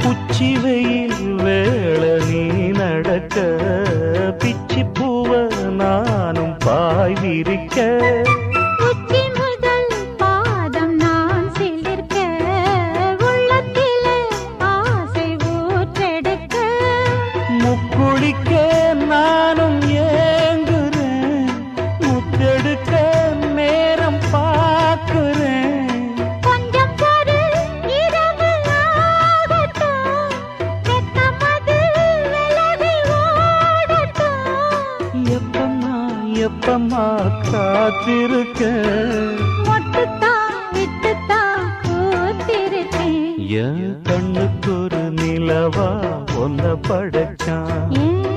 உச்சி வெயில் வேள நீ நடக்க பிச்சி பூவ நானும் பாய் விரிக்க உச்சி முதல் பாதம் நான் சிலிர்க்க உள்ளத்திலே ஆசை ஊற்றெடுக்க முக்குளிக்க நானும் ஏங்குறேன் முத்தெடுக்க நேரம் பார்க்கிறேன் கொஞ்சம் பொறு இரவு ஆகட்டும் வெக்கமது விலகி ஓடட்டும் எப்பம்மா எப்பம்மா காத்திருக்கேன் மொட்டுத்தான் விட்டுத்தான் பூத்திருக்கேன் என் கண்ணுக்கு ஒரு நிலவா ஒன்ன படைச்சான் ஏன்